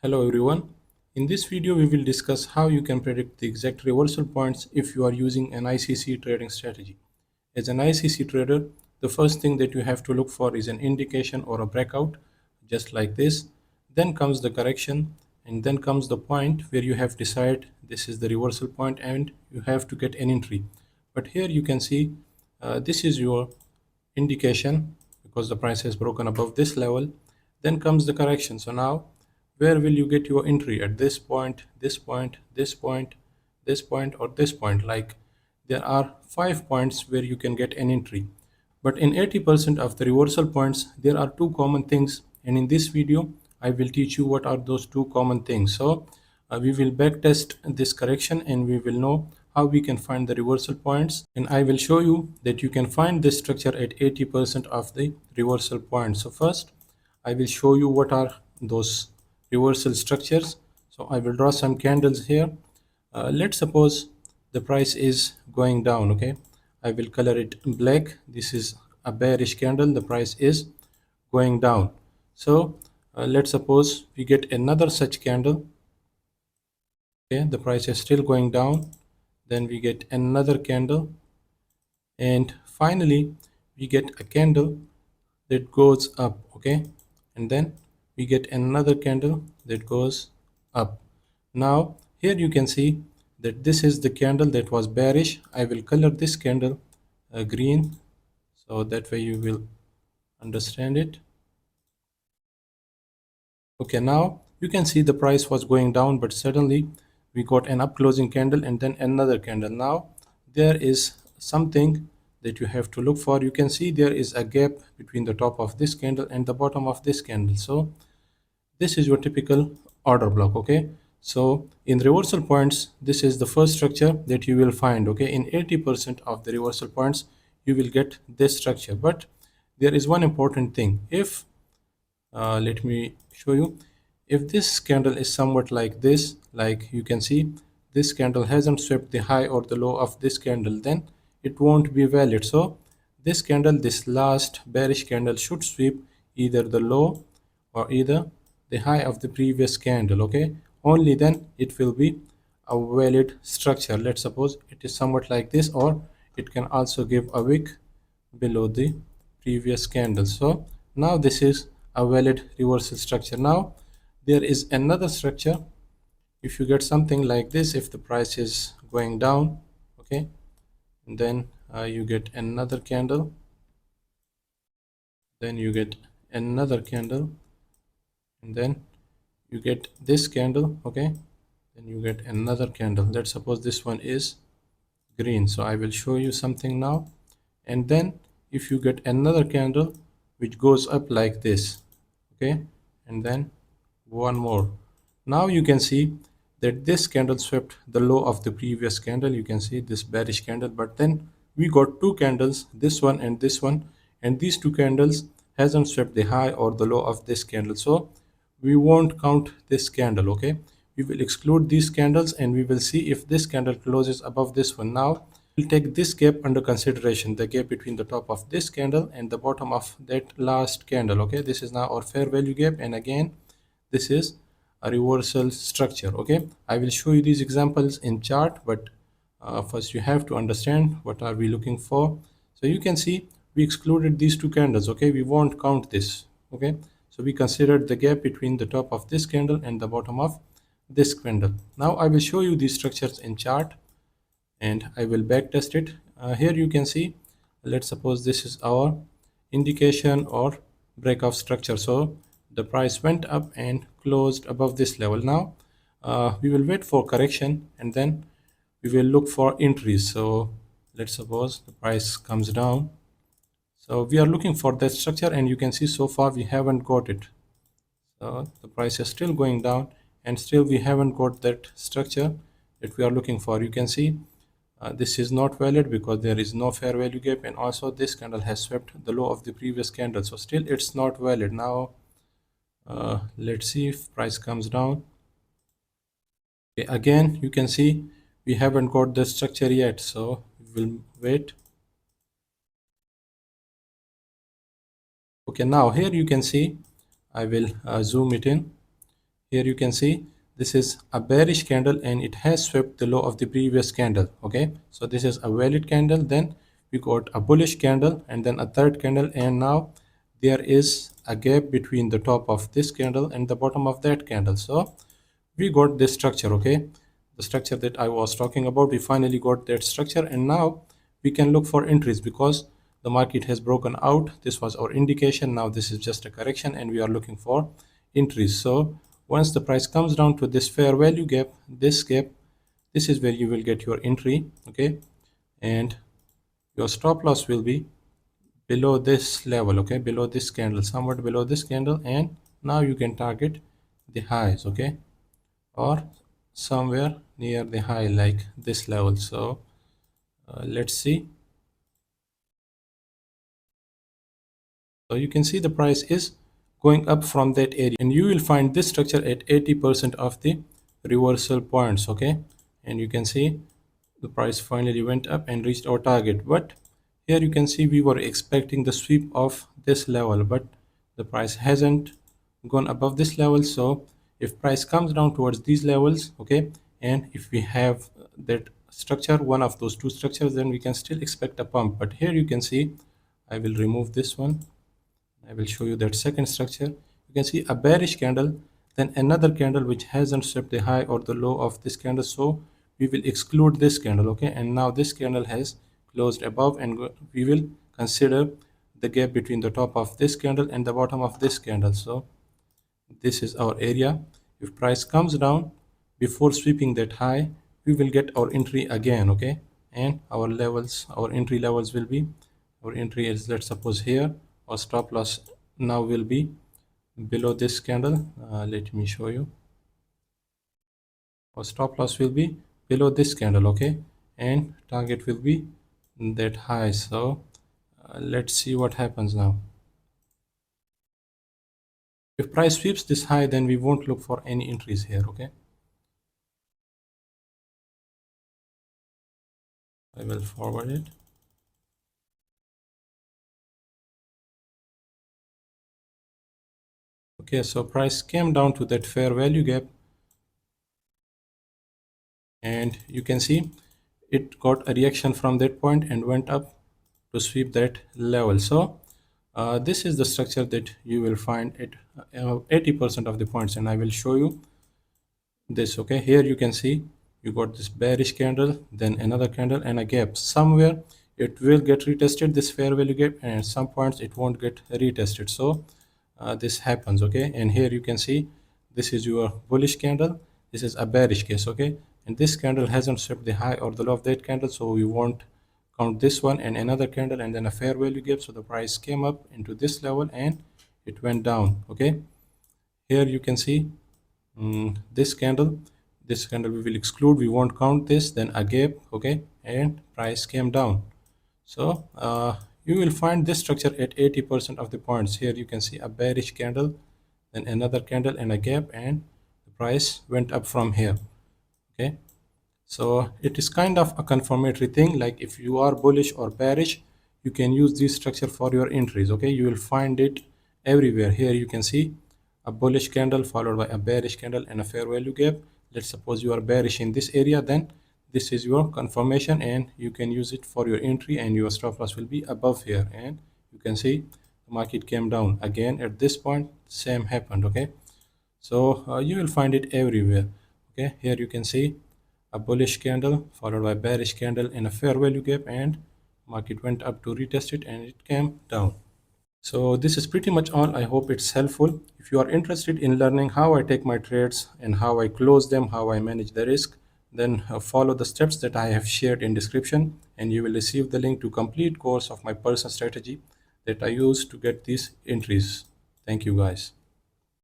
Hello everyone. In this video we will discuss how you can predict the exact reversal points if you are using an ICC trading strategy. As an ICC trader, the first thing that you have to look for is an indication or a breakout, just like this. Then comes the correction, and then comes the point where you have decided this is the reversal point and you have to get an entry. But here you can see this is your indication because the price has broken above this level. Then comes the correction. So now where will you get your entry? At this point, this point, this point, this point, or this point? Like there are 5 points where you can get an entry. But in 80% of the reversal points, there are two common things. And in this video, I will teach you what are those two common things. So we will backtest this correction and we will know how we can find the reversal points. And I will show you that you can find this structure at 80% of the reversal points. So first, I will show you what are those reversal structures. So I will draw some candles here. Let's suppose the price is going down. Okay, I will color it black. This is a bearish candle. The price is going down. So let's suppose we get another such candle. Okay, the price is still going down. Then we get another candle, and finally we get a candle that goes up. Okay, and then we get another candle that goes up. Now here you can see that this is the candle that was bearish. I will color this candle green so that way you will understand it. Okay, now you can see the price was going down, but suddenly we got an up closing candle and then another candle. Now there is something that you have to look for. You can see there is a gap between the top of this candle and the bottom of this candle. So this is your typical order block. Okay, so in reversal points, this is the first structure that you will find. Okay, in 80% of the reversal points you will get this structure, but there is one important thing. If let me show you, if this candle is somewhat like this, like you can see this candle hasn't swept the high or the low of this candle, then it won't be valid. So this candle, this last bearish candle, should sweep either the low or either the high of the previous candle. Okay, only then it will be a valid structure. Let's suppose it is somewhat like this, or it can also give a wick below the previous candle. So now this is a valid reversal structure. Now there is another structure. If you get something like this, if the price is going down, okay, and then you get another candle, then you get another candle, and then you get this candle. Okay, then you get another candle. Let's suppose this one is green, so I will show you something now. And then if you get another candle which goes up like this, okay, and then one more, now you can see that this candle swept the low of the previous candle. You can see this bearish candle, but then we got two candles, this one and this one, and these two candles hasn't swept the high or the low of this candle, so we won't count this candle. Okay, we will exclude these candles and we will see if this candle closes above this one. Now we'll take this gap under consideration, the gap between the top of this candle and the bottom of that last candle. Okay, this is now our fair value gap, and again this is a reversal structure. Okay, I will show you these examples in chart, but first you have to understand what are we looking for. So you can see we excluded these two candles. Okay, we won't count this. Okay, so we considered the gap between the top of this candle and the bottom of this candle. Now I will show you these structures in chart and I will back test it. Here you can see, let's suppose this is our indication or breakout structure. So the price went up and closed above this level. Now we will wait for correction and then we will look for entries. So let's suppose the price comes down. So we are looking for that structure, and you can see so far we haven't got it. So the price is still going down and still we haven't got that structure that we are looking for. You can see this is not valid because there is no fair value gap, and also this candle has swept the low of the previous candle, so still it's not valid. Now let's see if price comes down. Okay, again you can see we haven't got the structure yet, so we'll wait. Okay, now here you can see, I will zoom it in. Here you can see this is a bearish candle and it has swept the low of the previous candle. Okay, so this is a valid candle. Then we got a bullish candle and then a third candle, and now there is a gap between the top of this candle and the bottom of that candle. So we got this structure. Okay, the structure that I was talking about, we finally got that structure, and now we can look for entries because the market has broken out. This was our indication. Now this is just a correction and we are looking for entries. So once the price comes down to this fair value gap, this gap, this is where you will get your entry. Okay, and your stop loss will be below this level. Okay, below this candle, somewhat below this candle, and now you can target the highs. Okay, or somewhere near the high like this level. So let's see. So you can see the price is going up from that area, and you will find this structure at 80% of the reversal points. Okay, and you can see the price finally went up and reached our target. But here you can see we were expecting the sweep of this level, but the price hasn't gone above this level. So if price comes down towards these levels, okay, and if we have that structure, one of those two structures, then we can still expect a pump. But here you can see, I will remove this one. I will show you that second structure. You can see a bearish candle, then another candle which hasn't swept the high or the low of this candle. So we will exclude this candle. Okay, and now this candle has closed above, and we will consider the gap between the top of this candle and the bottom of this candle. So this is our area. If price comes down before sweeping that high, we will get our entry again. Okay, and our levels, our entry levels will be, our entry is, let's suppose here, our stop loss now will be below this candle. Let me show you. Our stop loss will be below this candle. Okay, and target will be that high. So let's see what happens now. If price sweeps this high, then we won't look for any entries here. Okay, I will forward it. Okay, so price came down to that fair value gap, and you can see it got a reaction from that point and went up to sweep that level. So this is the structure that you will find at 80% of the points, and I will show you this. Okay, here you can see you got this bearish candle, then another candle and a gap. Somewhere it will get retested, this fair value gap, and at some points it won't get retested. So this happens. Okay, and here you can see this is your bullish candle, this is a bearish case. Okay, and this candle hasn't swept the high or the low of that candle, so we won't count this one, and another candle and then a fair value gap. So the price came up into this level and it went down. Okay, here you can see this candle we will exclude, we won't count this, then a gap. Okay, and price came down. So you will find this structure at 80% of the points. Here you can see a bearish candle, then another candle and a gap, and the price went up from here. Okay, so it is kind of a confirmatory thing, like if you are bullish or bearish, you can use this structure for your entries. Okay, you will find it everywhere. Here you can see a bullish candle followed by a bearish candle and a fair value gap. Let's suppose you are bearish in this area, then this is your confirmation and you can use it for your entry, and your stop loss will be above here. And you can see the market came down again at this point, same happened. Okay, so you will find it everywhere. Okay, here you can see a bullish candle followed by bearish candle in a fair value gap, and market went up to retest it and it came down. So this is pretty much all. I hope it's helpful. If you are interested in learning how I take my trades and how I close them, how I manage the risk, then follow the steps that I have shared in description, and you will receive the link to complete course of my personal strategy that I use to get these entries. Thank you guys.